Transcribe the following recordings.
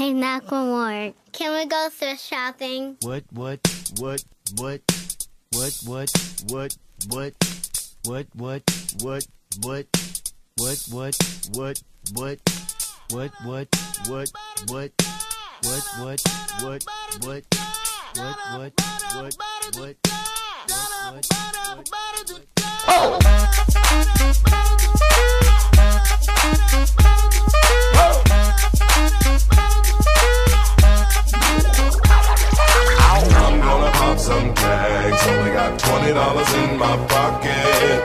Hey, Macklemore, can we go thrift shopping? What? I'm gonna pop some tags. Only got $20 in my pocket.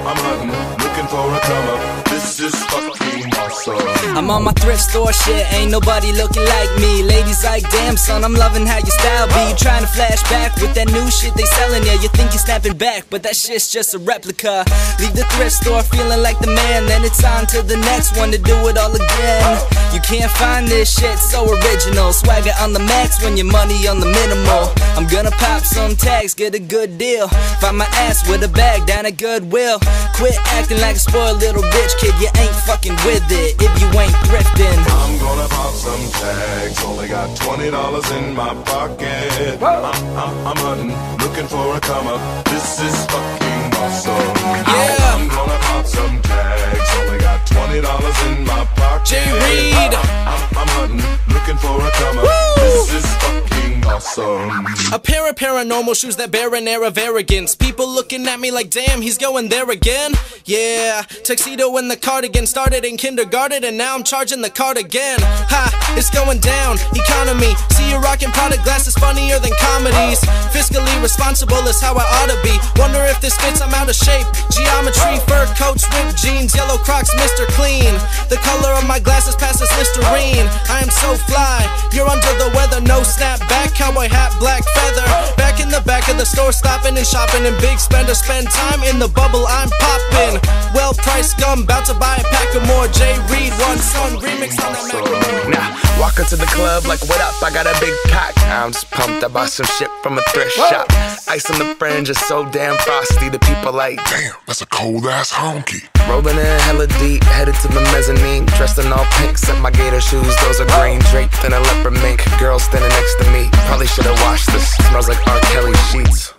I'm hunting, looking for a come up. This is fucking awesome. I'm on my thrift store shit, ain't nobody looking like me. Ladies like, damn son, I'm loving how your style be. You trying to flash back with that new shit they selling ya. You think you're snapping back, but that shit's just a replica. Leave the thrift store feeling like the man, then it's on to the next one to do it all again. You can't find this shit so original. Swagger on the max when your money on the minimal. I'm gonna pop some tags, get a good deal. Find my ass with a bag down at Goodwill. Quit acting like a spoiled little bitch, kid, you ain't fucking with it if you ain't thrifting. I'm gonna pop some tags. Only got $20 in my pocket. I'm hunting, looking for a come up. This is fucking awesome. Yeah. I'm gonna pop some tags. Only got $20 in my pocket. J. Reed. I'm hunting, looking for a come up. This is fucking awesome. A pair of paranormal shoes that bear an air of arrogance. People looking at me like, damn, he's going there again. Yeah, tuxedo and the cardigan. Started in kindergarten and now I'm charging the card again. Ha, it's going down, economy. See you rocking product glasses funnier than comedies. Fiscally responsible is how I ought to be. Wonder if this fits, I'm out of shape. Geometry, fur coats, ripped jeans, yellow Crocs, Mr. Clean. The color of my glasses passes Listerine. I am so fly, you're under the weather. No snapback, cowboy hat, black feather. Back in the back of the store, stopping and shopping. And big spender, spend time in the bubble, I'm popping. Well-priced gum, about to buy a pack of more. J. Reed, One Son, remix on that Macklemore. Now, walk into the club like, what up? I got a big cock. I'm just pumped. I bought some shit from a thrift shop. Ice on the fringe is so damn frosty. The people like, Damn, that's a cold ass honky. rolling in hella deep, headed to the mezzanine. Dressed in all pink, set my gator shoes. Those are green, draped in a leopard mink. Girl standing next to me. Probably should've washed this. Smells like R. Kelly sheets.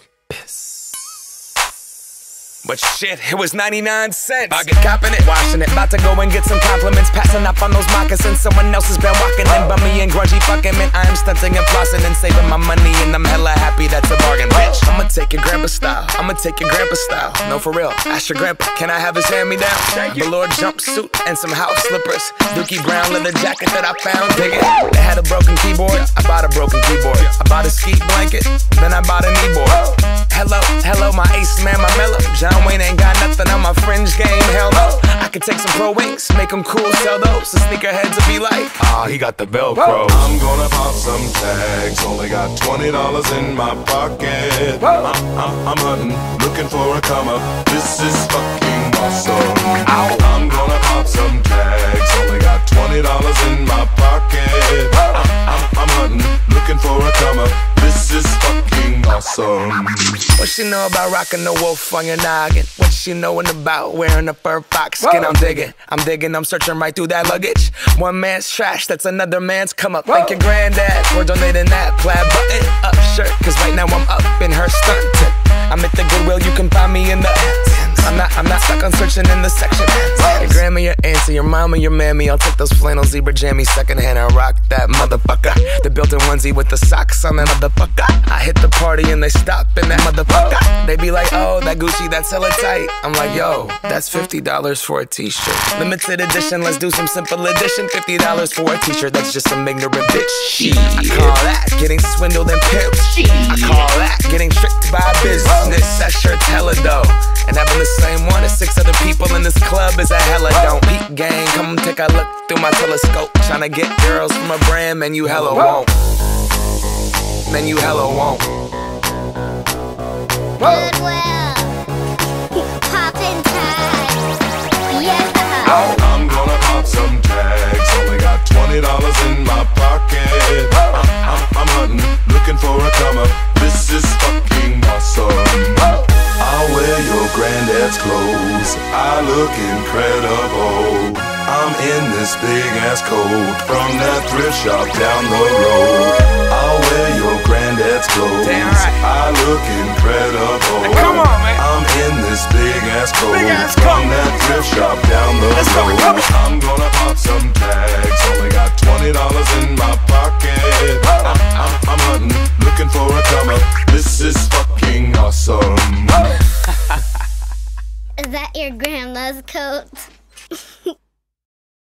But shit, it was 99 cents. I get copping it, washing it. About to go and get some compliments. Passing up on those moccasins. Someone else has been walking in. Bummy and grungy fucking man. I am stunting and flossing and saving my money. And I'm hella happy that's a bargain, bitch. I'ma take your grandpa style. I'ma take your grandpa style. No, for real. Ask your grandpa, can I have his hand-me-down? Velour jumpsuit and some house slippers. Dookie brown leather jacket that I found. Dig it. They had a broken keyboard. I bought a broken keyboard. I bought a ski blanket. Then I bought a kneeboard. Hello, my ace man, my mellow. John Wayne ain't got nothing on my fringe game, hell no. I could take some pro wings, make them cool, sell those. The sneakerheads will be like, he got the Velcro. I'm gonna pop some tags. Only got $20 in my pocket. I'm hunting, looking for a come up. This is fucking awesome. I'm gonna pop some tags. Only got $20 in my pocket. I'm hunting, looking for a come up. This is fucking awesome. What she know about rocking the wolf on your noggin? What she knowin' about wearing a fur fox skin? I'm digging, I'm searching right through that luggage. One man's trash, that's another man's come up. Thank your granddad for donating that plaid button up shirt. Cause right now I'm up in her skirt. I'm at the Goodwill, you can find me in the I'm not stuck on searching in the section. Your grandma, your auntie, your mama, your mammy. I'll take those flannel zebra jammies secondhand and rock that motherfucker. The built-in onesie with the socks on that motherfucker. I hit the party and they stop in that motherfucker. They be like, oh, that Gucci, that's hella tight. I'm like, yo, that's $50 for a t-shirt. Limited edition, let's do some simple edition. $50 for a t-shirt, that's just some ignorant bitch. Shit. I call that getting swindled and pimped. I call that getting tricked by business. That shirt's hella dope. And having the same one as 6 other people in this club is a hella don't. Peep gang, come take a look through my telescope. Tryna get girls from a brand, man, you hella won't. Man, you hella won't. Goodwill, poppin' tags, yeah. I'm gonna pop some tags. Only got $20 in my pocket. I'm hunting, looking for a come up. This is fucking awesome. I'll wear your granddad's clothes. I look incredible. I'm in this big ass coat from that thrift shop down the road. I'll wear your granddad's clothes. Damn right. I look incredible. Now come on, man. I'm in this big ass coat Big-ass from coat. that thrift shop down the Let's go, road. come on. I'm gonna pop some tags. Only got $20 in my pocket. I'm hunting, looking for a come up. This is fucking awesome. Is that your grandma's coat?